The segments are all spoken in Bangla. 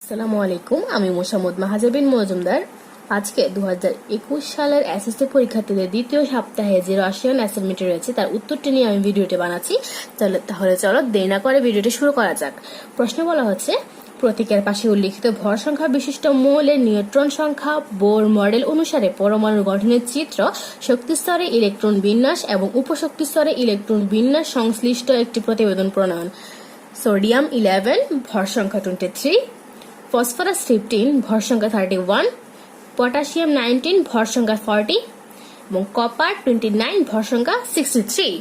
আসসালামু আলাইকুম, আমি মোসাম্মদ মাহাজাবিন মজুমদার। আজকে 2021 সালের এসএসসি পরীক্ষার্থীদের দ্বিতীয় সপ্তাহে যে রাশিয়ান অ্যাসাইনমেন্ট রয়েছে তার উত্তরটি নিয়ে আমি ভিডিওটি বানাচ্ছি। তাহলে চলো দেরি না করে ভিডিওটি শুরু করা যাক। প্রশ্ন বলা হচ্ছে, প্রতীকের পাশে উল্লিখিত ভর সংখ্যা বিশিষ্ট মৌলের নিউট্রন সংখ্যা বোর মডেল অনুসারে পরমাণু গঠনের চিত্র, শক্তি স্তরে ইলেকট্রন বিন্যাস এবং উপশক্তি স্তরে ইলেকট্রন বিন্যাস সংশ্লিষ্ট একটি প্রতিবেদন প্রণয়ন। সোডিয়াম 11 ভর সংখ্যা 23, ফসফরাস 15 ভর সংখ্যা 31, পটাশিয়াম 19 ভর সংখ্যা 40 এবং কপার 29 ভর সংখ্যা 63।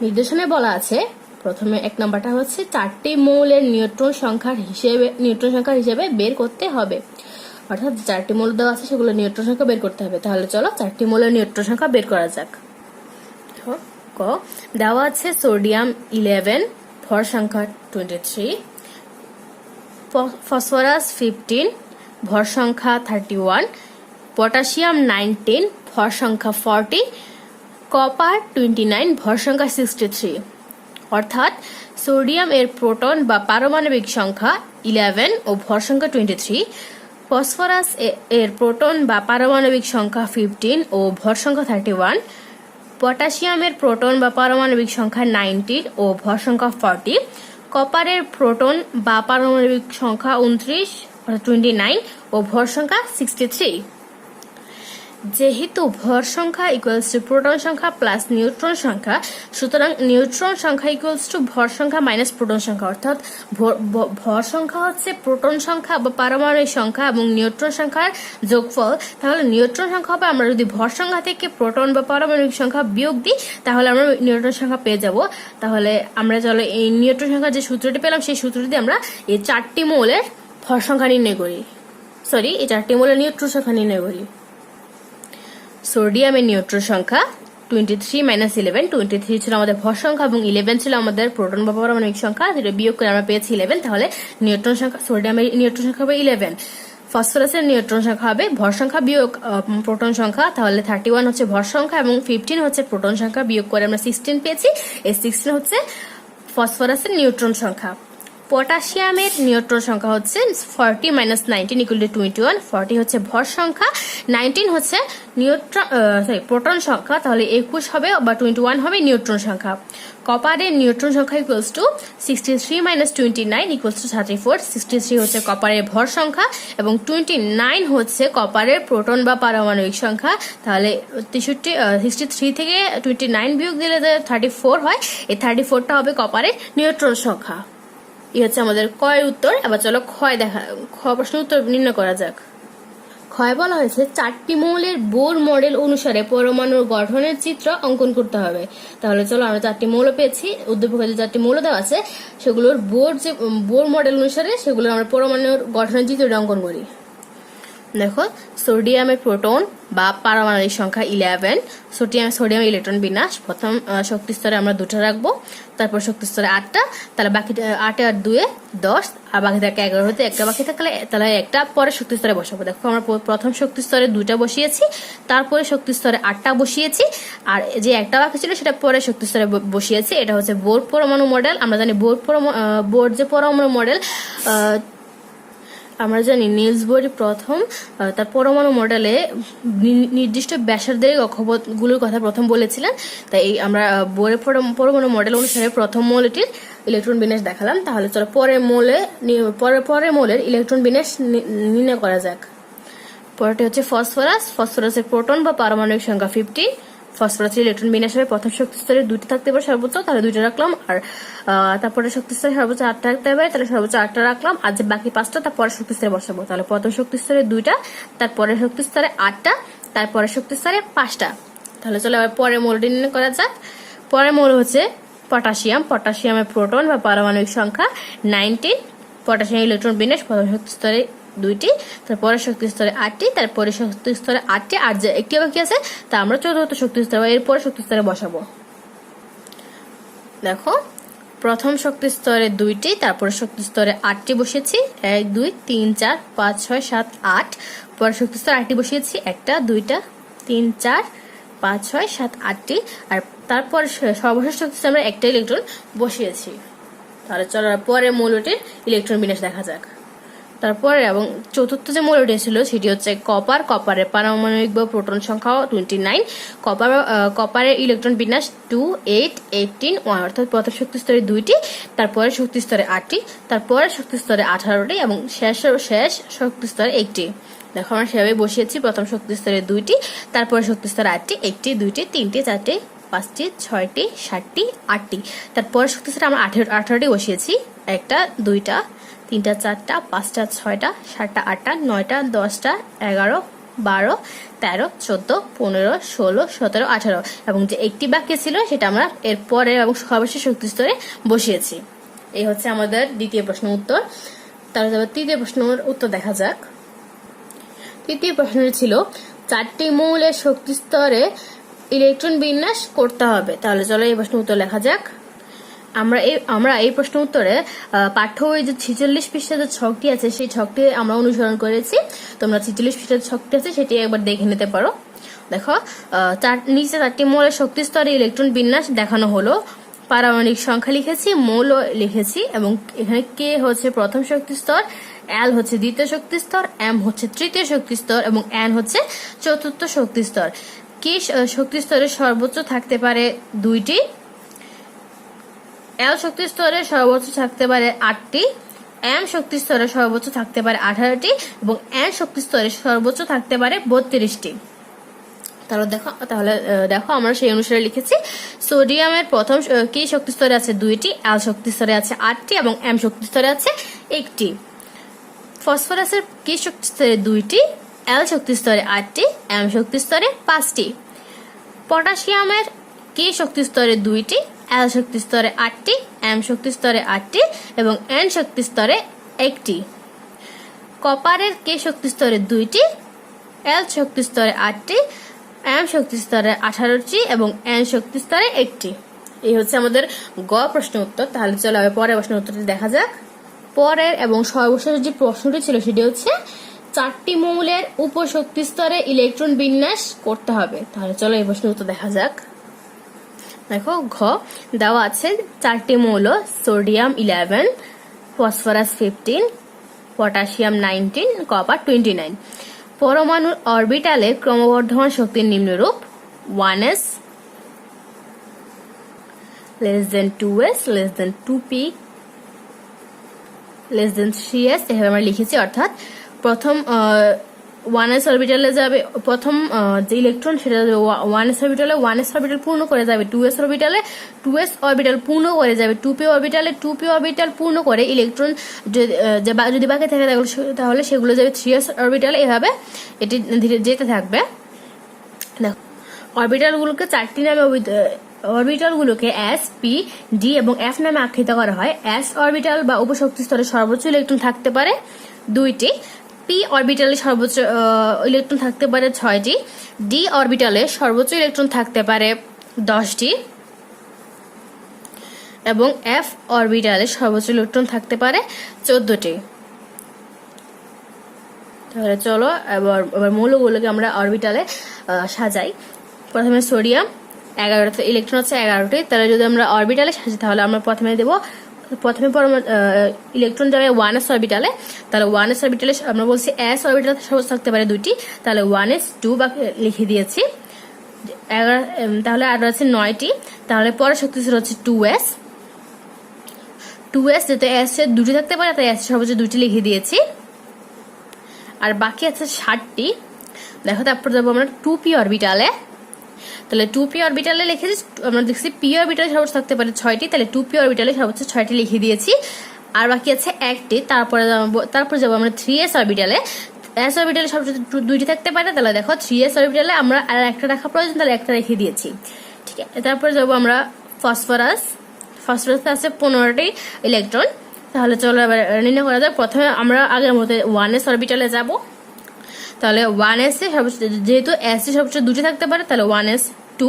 নির্দেশনায় বলা আছে, প্রথমে এক নাম্বারটা হচ্ছে 4টি মৌলের নিউট্রন সংখ্যার হিসেবে বের করতে হবে। অর্থাৎ 4টি মৌল দেওয়া আছে, সেগুলো নিউট্রন সংখ্যা বের করতে হবে। তাহলে চলো 4টি মৌলের নিউট্রন সংখ্যা বের করা যাক। ক দেওয়া আছে সোডিয়াম 11 ভর সংখ্যা 23, ফসফরাস 15 ভর সংখ্যা 31, পটাশিয়াম 19 ভর সংখ্যা 40, কপার 29 ভর সংখ্যা 63। অর্থাৎ সোডিয়াম এর প্রোটন বা পারমাণবিক সংখ্যা 11 ও ভর সংখ্যা 23, ফসফরাস এর প্রোটন বা পারমাণবিক সংখ্যা 15 ও ভর সংখ্যা 31, পটাশিয়ামের প্রোটন বা পারমাণবিক সংখ্যা 19 ও ভর সংখ্যা 40, কপারের প্রোটন বা পারমাণবিক সংখ্যা 29 ও ভর সংখ্যা 63। যেহেতু ভর সংখ্যা ইকুয়ালস টু প্রোটন সংখ্যা প্লাস নিউট্রন সংখ্যা, সুতরাং নিউট্রন সংখ্যা ইকুয়ালস টু ভর সংখ্যা মাইনাস প্রোটন সংখ্যা। অর্থাৎ ভর সংখ্যা হচ্ছে প্রোটন সংখ্যা বা পারমাণবিক সংখ্যা এবং নিউট্রন সংখ্যার যোগফল। তাহলে নিউট্রন সংখ্যা হবে, আমরা যদি ভর সংখ্যা থেকে প্রোটন বা পারমাণবিক সংখ্যা বিয়োগ দিই তাহলে আমরা নিউট্রন সংখ্যা পেয়ে যাব। তাহলে আমরা চলো এই নিউট্রন সংখ্যার যে সূত্রটি পেলাম সেই সূত্রটি দিয়ে আমরা এই 4টি মৌলের ভর সংখ্যা নির্ণয় করি, এই 4টি মৌলের নিউট্রন সংখ্যা নির্ণয় করি। সোডিয়ামের নিউট্রন সংখ্যা 23 - 11, 23 ছিল আমাদের ভর সংখ্যা এবং 11 ছিল আমাদের প্রোটন বা পারমাণবিক সংখ্যা, যেটা বিয়োগ করে আমরা পেয়েছি 11। তাহলে নিউট্রন সংখ্যা, সোডিয়ামের নিউট্রন সংখ্যা হবে 11। ফসফরাসের নিউট্রন সংখ্যা হবে ভর সংখ্যা বিয়োগ প্রোটন সংখ্যা, তাহলে 31 হচ্ছে ভর সংখ্যা এবং 15 হচ্ছে প্রোটন সংখ্যা, বিয়োগ করে আমরা 16 পেয়েছি। এই 16 হচ্ছে ফসফরাসের নিউট্রন সংখ্যা। পটাশিয়ামের নিউট্রন সংখ্যা হচ্ছে 40 - 19 = 21, 40 হচ্ছে ভর সংখ্যা, 19 হচ্ছে প্রোটন সংখ্যা, তাহলে 21 হবে বা 21 হবে নিউট্রন সংখ্যা। কপারের নিউট্রন সংখ্যা ইকুয়ালস টু 63 - 29 = 34, 63 হচ্ছে কপারের ভর সংখ্যা এবং 29 হচ্ছে কপারের প্রোটন বা পারমাণবিক সংখ্যা। তাহলে 63 থেকে 29 বিয়োগ দিলে 34 হয়, এই 34টা হবে কপারের নিউট্রন সংখ্যা। এই হচ্ছে আমাদের কয়ের উত্তর। এবার চলো খ প্রশ্নের উত্তর নির্ণয় করা যাক। ক্ষয় বলা হয়েছে 4টি মৌলের বোর মডেল অনুসারে পরমাণুর গঠনের চিত্র অঙ্কন করতে হবে। তাহলে চলো আমরা 4টি মৌল পেয়েছি, উদ্দীপকে যে 4টি মৌল দেওয়া আছে সেগুলোর বোর মডেল অনুসারে সেগুলোর আমরা পরমাণুর গঠনের চিত্রটা অঙ্কন করি। দেখো, সোডিয়ামের প্রোটন বা পারমাণবিক সংখ্যা 11, সোডিয়াম ইলেকট্রন বিন্যাস, প্রথম শক্তি স্তরে আমরা 2টা রাখবো, তারপর শক্তি স্তরে 8টা, তাহলে বাকি 8 আর 2 10, আর বাকি থাকে 11, হতে একটা বাকি থাকলে তাহলে একটা পরে শক্তি স্তরে বসাবো। দেখো, আমরা প্রথম শক্তি স্তরে 2টা বসিয়েছি, তারপরে শক্তি স্তরে 8টা বসিয়েছি, আর যে একটা বাকি ছিল সেটা পরে শক্তি স্তরে বসিয়েছি। এটা হচ্ছে বোর পরমাণু মডেল। আমরা জানি বোর যে পরমাণু মডেল, আমরা জানি নিলস বোর প্রথম তার পরমাণু মডেলে নির্দিষ্ট ব্যাসার্ধের কক্ষপথগুলোর কথা প্রথম বলেছিলেন। তাই আমরা বোরের পরমাণু মডেল অনুসারে প্রথম মৌলটির ইলেকট্রন বিন্যাস দেখালাম। তাহলে চলো পরের মৌলের ইলেকট্রন বিন্যাস নির্ণয় করা যাক। পরেরটি হচ্ছে ফসফরাসের প্রোটন বা পারমাণবিক সংখ্যা 50, ফসফরাসের ইলেকট্রন বিন্যাস হবে প্রথম শক্তি স্তরে 2টা থাকতে পারে সর্বোচ্চ, তাহলে 2টা রাখলাম, আর তারপরে শক্তি স্তরে সর্বোচ্চ 8টা রাখতে পারে, তাহলে সর্বোচ্চ 8টা রাখলাম, আর যে বাকি 5টা তারপরে শক্তি স্তরে বসাবো। তাহলে প্রথম শক্তি স্তরে 2টা, তারপরে শক্তি স্তরে 8টা, তারপরে শক্তি স্তরে 5টা। তাহলে চলো এবার পরের মৌলটি নির্ণয় করা যাক। পরের মৌল হচ্ছে পটাশিয়ামের প্রোটন বা পারমাণবিক সংখ্যা 19, পটাশিয়াম ইলেকট্রন বিন্যাস প্রথম শক্তি স্তরে 2টি, তারপরে শক্তি স্তরে 8টি, তারপরে শক্তি স্তরে 8টি, আর যে একটি বাকি আছে তা আমরা চতুর্থ শক্তি স্তরে এরপরে শক্তি স্তরে বসাবো। দেখো, প্রথম শক্তি স্তরে 2টি, তারপরে শক্তি স্তরে 8টি বসিয়েছি, 1 2 3 4 5 6 7 8, পরে শক্তি স্তরে 8টি বসিয়েছি, 1টা 2টা 3 4 5 6 7 8টি, আর তারপর সর্বশেষ শক্তি স্তরে আমরা একটা ইলেকট্রন বসিয়েছি। তাহলে চলো পরে মৌলটির ইলেকট্রন বিন্যাস দেখা যাক। তারপরে এবং চতুর্থ যে মৌলটি ছিল সেটি হচ্ছে কপার। কপারের পারমাণবিক বা প্রোটন সংখ্যা 29। কপারের ইলেকট্রন বিন্যাস 2 8 18 1, অর্থাৎ প্রথম শক্তি স্তরে 2টি, তারপরে শক্তি স্তরে 8টি, তারপরে শক্তি স্তরে 18টি এবং শেষ শক্তি স্তরে 1টি। দেখো আমরা সেভাবে বসিয়েছি, প্রথম শক্তি স্তরে 2টি, তারপরে শক্তি স্তরে 8টি, 1টি 2টি 3টি 4টি 5টি 6টি 7টি 8টি, তারপরে শক্তি স্তরে আমরা 18টি বসিয়েছি, 1টা 2টা 3টা 4টা 5টা 6টা 7টা 8টা 9টা 10টা 11 12 13 14 15 16 17 18 এবং যে একটি বাকি ছিল সেটা আমরা এর পরে এবং সর্বশেষ শক্তি স্তরে বসিয়েছি। এই হচ্ছে আমাদের দ্বিতীয় প্রশ্নের উত্তর। তাহলে তৃতীয় প্রশ্নের উত্তর দেখা যাক। তৃতীয় প্রশ্নটি ছিল 4টি মৌলের শক্তি স্তরে ইলেকট্রন বিন্যাস করতে হবে। তাহলে চলো এই প্রশ্নের উত্তর লেখা যাক। আমরা এই প্রশ্ন উত্তরে পাঠ্য বই যে 46 পৃষ্ঠার যে ছকটি আছে সেই ছকটি আমরা অনুসরণ করেছি। তোমরা 46 পৃষ্ঠার ছকটি আছে সেটি একবার দেখে নিতে পারো। দেখো নিচে 4টি মৌলের শক্তি স্তরে ইলেকট্রন বিন্যাস দেখানো হলো। পারমাণবিক সংখ্যা লিখেছি, মৌল লিখেছি এবং এখানে কে হচ্ছে প্রথম শক্তি স্তর, এল হচ্ছে দ্বিতীয় শক্তি স্তর, এম হচ্ছে তৃতীয় শক্তি স্তর এবং এন হচ্ছে চতুর্থ শক্তি স্তর। কি শক্তি স্তরে সর্বোচ্চ থাকতে পারে 2টি, এল শক্তি স্তরে সর্বোচ্চ থাকতে পারে 8টি, এম শক্তি স্তরে সর্বোচ্চ থাকতে পারে 18টি এবং এন শক্তি স্তরে সর্বোচ্চ থাকতে পারে 32টি। তাহলে দেখো আমরা সেই অনুসারে লিখেছি। সোডিয়ামের প্রথম কি শক্তি স্তরে আছে 2টি, এল শক্তি স্তরে আছে 8টি এবং এম শক্তি স্তরে আছে 1টি। ফসফরাসের কি শক্তি স্তরে 2টি, এল শক্তি স্তরে 8টি, এম শক্তি স্তরে 5টি। পটাশিয়ামের কি শক্তি স্তরে 2টি, এল শক্তি স্তরে 8টি, এম শক্তি স্তরে 8টি এবং এন শক্তি স্তরে 1টি। কপারের কে শক্তি স্তরে 2টি, এল শক্তি স্তরে 8টি, এম শক্তি স্তরে 18টি এবং এন শক্তি স্তরে 1টি। এই হচ্ছে আমাদের গ প্রশ্ন উত্তর। তাহলে চলো পরের প্রশ্নের উত্তরটি দেখা যাক। পরের এবং সর্বশেষ যে প্রশ্নটি ছিল সেটি হচ্ছে 4টি মৌলের উপশক্তি স্তরে ইলেকট্রন বিন্যাস করতে হবে। তাহলে চলো এই প্রশ্নের উত্তর দেখা যাক। দেখো ঘ দেওয়া আছে 4টি মৌল সোডিয়াম 11, ফসফরাস 15, পটাশিয়াম 19, কপার 29। পরমাণুর অরবিটালে ক্রমবর্ধমান শক্তির নিম্নরূপ: 1s less than 2s less than 2p less than 3s এভাবে আমরা লিখেছি। অর্থাৎ প্রথম 1s অরবিটালে যাবে প্রথম যে ইলেকট্রন সেটা 1s অরবিটালে 1s অরবিটাল পূর্ণ করে যাবে 2s অরবিটালে, 2s অরবিটাল পূর্ণ করে যাবে 2p অরবিটালে, 2p অরবিটাল পূর্ণ করে ইলেকট্রন যদি বাকি থাকে তাহলে সেগুলো যাবে 3s অরবিটালে। এভাবে এটি ধীরে যেতে থাকবে। দেখো অরবিটালগুলোকে 4টি নামে অরবিটালগুলোকে এস, পি, ডি এবং এফ নামে আখ্যায়িত করা হয়। এস অরবিটাল বা উপশক্তি স্তরে সর্বোচ্চ ইলেকট্রন থাকতে পারে 2টি, পি অরবিটালে সর্বোচ্চ ইলেকট্রন থাকতে পারে 6টি, ডি অরবিটালে সর্বোচ্চ ইলেকট্রন থাকতে পারে 10টি এবং এফ অরবিটালে সর্বোচ্চ ইলেকট্রন থাকতে পারে 14টি। তাহলে চলো এবার মৌলগুলোকে আমরা অরবিটালে সাজাই। প্রথমে সোডিয়াম 11টা ইলেকট্রন হচ্ছে 11টি। তাহলে যদি আমরা অরবিটালে সাজাই তাহলে আমরা প্রথমে ইলেকট্রন যাবে 1s অরবিটালে। তাহলে 1s অরবিটালে আমরা বলছি s অরবিটালে সর্বোচ্চ থাকতে পারে 2টি। তাহলে 1s2 লিখে দিয়েছি। তাহলে আর আছে 9টি। তাহলে পরের শক্তি স্তর হচ্ছে 2s। 2s যেহেতু s এর 2টি থাকতে পারে তাই s সর্বোচ্চ 2টি লিখে দিয়েছি। আর বাকি আছে 7টি। দেখো তারপর যাবো আমরা 2p অরবিটালে। তাহলে 2p অরবিটালে লিখেছি, আমরা দেখছি p অরবিটালে সর্বোচ্চ থাকতে পারে 6টি। তাহলে 2p অরবিটালে সর্বোচ্চ 6টি লিখে দিয়েছি। আর বাকি আছে 1টি। তারপর যাবো আমরা 3s অরবিটালে। s অরবিটালে সর্বোচ্চ 2টি থাকতে পারে। তাহলে দেখো 3s অরবিটালে আমরা আর একটা রাখা প্রয়োজন, তাহলে একটা রেখে দিয়েছি। ঠিক আছে, তারপর যাবো আমরা ফসফরাস আছে 15টি ইলেকট্রন। তাহলে চলো এবার নির্ণয় করা যায়। প্রথমে আমরা আগের মতো 1s অরবিটালে যাব। তাহলে 1s এ সর্বোচ্চ যেহেতু s এ সর্বোচ্চ 2টি থাকতে পারে তাহলে 1s2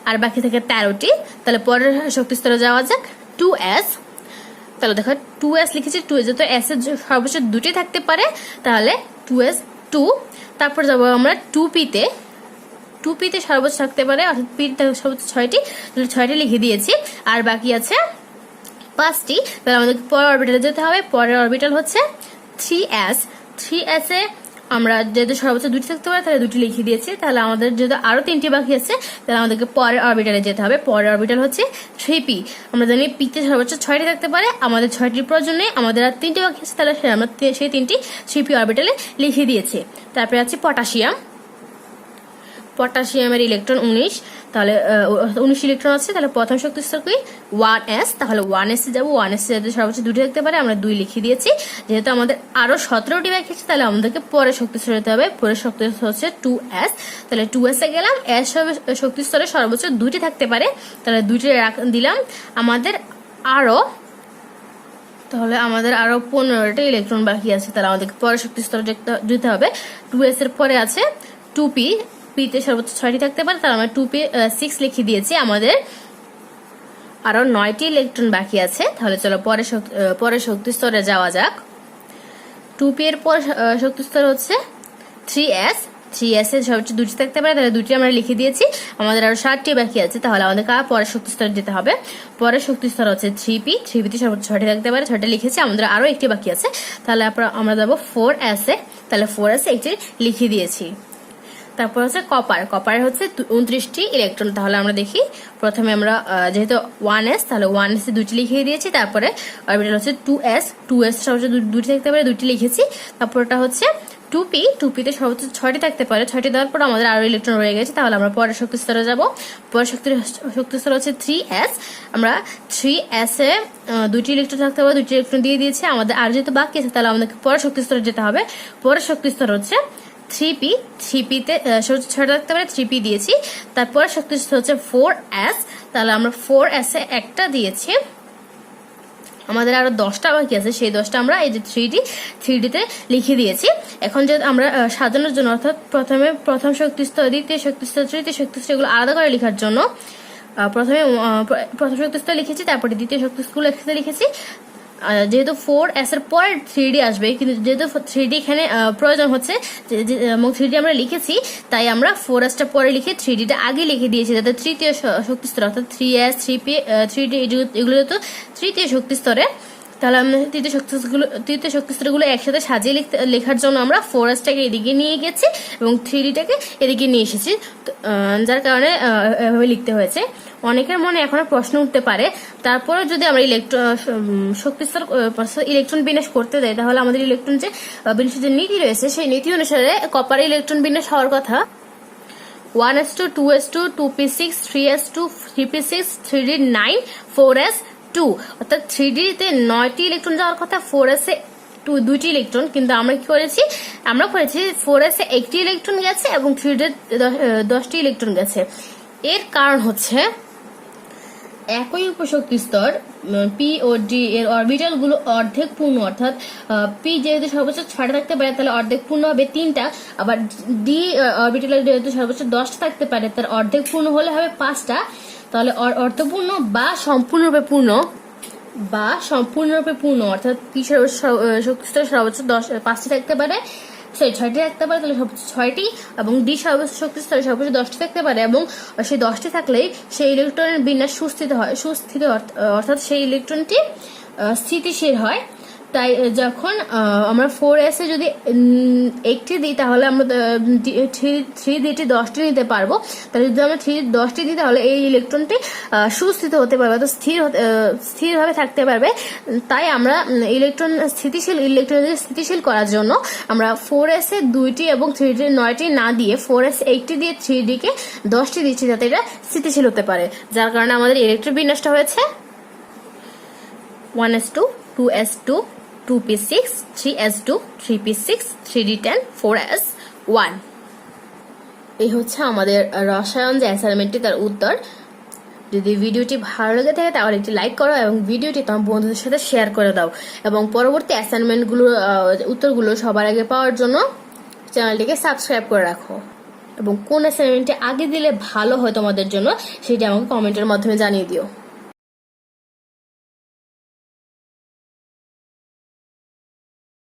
আর বাকি থাকে 13টি। তাহলে পরের শক্তি স্তরে যাওয়া যাক 2s। তাহলে দেখো 2s লিখেছি, 2 যেহেতু s এর সর্বোচ্চ 2টি থাকতে পারে তাহলে 2s2। তারপর যাব আমরা 2p তে। 2p তে সর্বোচ্চ থাকতে পারে অর্থাৎ p তে সর্বোচ্চ 6টি। তাহলে 6টি লিখে দিয়েছি। আর বাকি আছে 5টি। তাহলে আমাদের পরের অরবিটালে যেতে হবে। পরের অরবিটাল হচ্ছে 3s, 3s এ আমরা যেহেতু সর্বোচ্চ দুটি থাকতে পারে তাহলে দুটি লিখে দিয়েছি। তাহলে আমাদের যেহেতু আরো 3টি বাকি আছে তাহলে আমাদেরকে পরের অরবিটালে যেতে হবে। পরের অরবিটাল হচ্ছে 3p। আমরা জানি p তে সর্বোচ্চ 6টি থাকতে পারে, আমাদের 6টির প্রয়োজন নেই, আমাদের আর 3টি বাকি আছে, তাহলে আমরা সেই 3টি 3p অরবিটালে লিখে দিয়েছি। তারপরে আছে পটাশিয়াম। পটাশিয়ামের ইলেকট্রন 19, তাহলে 19 ইলেকট্রন আছে, তাহলে প্রথম শক্তি স্তর কি 1s, তাহলে 1s এ যাবো। 1s এ যাতে সর্বোচ্চ দুটি থাকতে পারে আমরা 2 লিখে দিয়েছি। যেহেতু আমাদের আরো 17টি বাকি আছে তাহলে আমাদেরকে পরের শক্তি স্তরে যেতে হবে। পরের শক্তি স্তর হচ্ছে 2s, তাহলে 2s এ গেলাম। s শক্তি স্তরে সর্বোচ্চ দুটি থাকতে পারে, তাহলে দুইটি দিলাম। আমাদের আরো 15টি ইলেকট্রন বাকি আছে, তাহলে আমাদেরকে পরের শক্তি স্তরে যেতে হবে। 2s এর পরে আছে 2p, p তে সর্বোচ্চ 6টি থাকতে পারে, তাহলে আমরা 2p 6 লিখে দিয়েছি। আমাদের আরো 9টি ইলেকট্রন বাকি আছে, তাহলে চলো পরের শক্তি স্তরে যাওয়া যাক। 2p এর পর শক্তি স্তর হচ্ছে 3s, 3s এর সর্বোচ্চ দুটি থাকতে পারে, তাহলে দুটি আমরা লিখে দিয়েছি। আমাদের আরো 7টি বাকি আছে, তাহলে আমাদের পরের শক্তি স্তরে যেতে হবে। পরের শক্তি স্তর হচ্ছে 3p, 3p তে সর্বোচ্চ 6টি থাকতে পারে, 6টা লিখেছি। আমাদের আরো একটি বাকি আছে, তাহলে আমরা যাবো 4s এ, তাহলে 4s একটি লিখে দিয়েছি। তারপর হচ্ছে কপার। কপার হচ্ছে 29টি ইলেকট্রন, তাহলে আমরা দেখি। প্রথমে আমরা যেহেতু 1s, তাহলে 1s এ দুটি লিখে দিয়েছি। তারপরে অরবিটাল হচ্ছে 2s, 2s সর্বোচ্চ দুটি থাকতে পারে, দুটি লিখেছি। তারপরটা হচ্ছে 2p, 2p তে সর্বোচ্চ 6টি থাকতে পারে, 6টি দেওয়ার পর আমাদের আরো ইলেকট্রন রয়ে গেছে, তাহলে আমরা পরের শক্তি স্তরে যাব। পরের শক্তি স্তর হচ্ছে 3s, আমরা 3s এ দুটি ইলেকট্রন থাকতে পারে, দুটি ইলেকট্রন দিয়ে দিয়েছি। আমাদের আর যেহেতু বাকি আছে তাহলে আমাদেরকে পরের শক্তি স্তরে যেতে হবে। পরের শক্তি স্তর হচ্ছে 3p, 3p তে সর্বোচ্চ 6টা থাকতে পারে, 3p দিয়েছি। তারপর শক্তি স্তর হচ্ছে 4s, তাহলে আমরা 4s এ একটা দিয়েছি। আমাদের আরো 10টা বাকি আছে, সেই 10টা আমরা এই যে 3d তে লিখে দিয়েছি। এখন যদি আমরা সাজানোর জন্য, অর্থাৎ প্রথম শক্তি স্তর, দ্বিতীয় শক্তি স্তর, তৃতীয় শক্তি স্তর এগুলো আলাদা করে লেখার জন্য প্রথমে প্রথম শক্তি স্তর লিখেছি, তারপরে দ্বিতীয় শক্তি স্তর একসাথে লিখেছি। যেহেতু 4s এর পরে 3d আসবে, কিন্তু যেহেতু 3d এখানে প্রয়োজন হচ্ছে এবং 3d আমরা লিখেছি, তাই আমরা 4s টা পরে লিখে 3d টা আগে লিখে দিয়েছি, যাতে তৃতীয় শক্তি স্তর অর্থাৎ 3s, 3p, 3d এগুলো যেহেতু তৃতীয় শক্তি স্তরে, তাহলে আমরা তৃতীয় শক্তি স্তরগুলো একসাথে সাজিয়ে লেখার জন্য আমরা 4s টাকে এদিকে নিয়ে গেছি এবং 3d টাকে এদিকে নিয়ে এসেছি, যার কারণে এভাবে লিখতে হয়েছে। অনেকের মনে এখনো প্রশ্ন উঠতে পারে, তারপরে যদি আমরা শক্তিস্তর ইলেকট্রন বিন্যাস করতে যাই তাহলে আমাদের ইলেকট্রন যে বিন্যাসের যে নীতি রয়েছে সেই নীতি অনুসারে কপার ইলেকট্রন বিন্যাস হওয়ার কথা 1s2, 2s2, 2p6, 3s2, 3p6, 3d9, 4s2, অর্থাৎ 3d তে 9টি ইলেকট্রন যাওয়ার কথা, 4s এ 2টি ইলেকট্রন, কিন্তু আমরা কি করেছি, আমরা করেছি 4s এ 1টি ইলেকট্রন গেছে এবং 3d 10টি ইলেকট্রন গেছে। এর কারণ হচ্ছে একই উপশক্তি স্তর p ও d এর অরবিটাল গুলো অর্ধেক পূর্ণ, অর্থাৎ p যেহেতু সর্বোচ্চ 6টা থাকতে পারে তাহলে অর্ধেক পূর্ণ হবে 3টা, আবার d অরবিটাল যেহেতু সর্বোচ্চ 10টা থাকতে পারে তার অর্ধেক পূর্ণ হলে হবে 5টা, তাহলে অর্ধপূর্ণ বা সম্পূর্ণরূপে পূর্ণ অর্থাৎ p শক্তি স্তর সর্বোচ্চ 5টি থাকতে পারে, 6টি থাকতে পারে, তাহলে সর্বোচ্চ 6টি, এবং d সর্বোচ্চ শক্তি স্তরে সর্বোচ্চ 10টি থাকতে পারে এবং সেই 10টি থাকলেই সেই ইলেকট্রনের বিন্যাস সুস্থিত অর্থাৎ সেই ইলেকট্রনটি স্থিতিশীল হয়। তাই যখন আমরা 4s এ যদি একটি দিই তাহলে আমরা 3d টি 10টি নিতে পারবো, তাহলে যদি আমরা 3d 10টি দিই তাহলে এই ইলেকট্রনটি সুস্থিত হতে পারবে, অর্থাৎ স্থিরভাবে থাকতে পারবে। তাই আমরা স্থিতিশীল করার জন্য আমরা 4s এ 2টি এবং 3d 9টি না দিয়ে 4s 1টি দিয়ে 3d কে 10টি দিচ্ছি যাতে এটা স্থিতিশীল হতে পারে, যার কারণে আমাদের ইলেকট্রন বিন্যাসটা হয়েছে 1s2, 2s2, 2p6, 3s2, 3p6, 3d10, 4s1। এই হচ্ছে আমাদের রসায়ন যে অ্যাসাইনমেন্টটি তার উত্তর। যদি ভিডিওটি ভালো লেগে থাকে তাহলে একটি লাইক করো এবং ভিডিওটি তোমার বন্ধুদের সাথে শেয়ার করে দাও, এবং পরবর্তী অ্যাসাইনমেন্টগুলোর উত্তরগুলো সবার আগে পাওয়ার জন্য চ্যানেলটিকে সাবস্ক্রাইব করে রাখো, এবং কোন অ্যাসাইনমেন্টটি আগে দিলে ভালো হয় তোমাদের জন্য সেটি আমাকে কমেন্টের মাধ্যমে জানিয়ে দিও।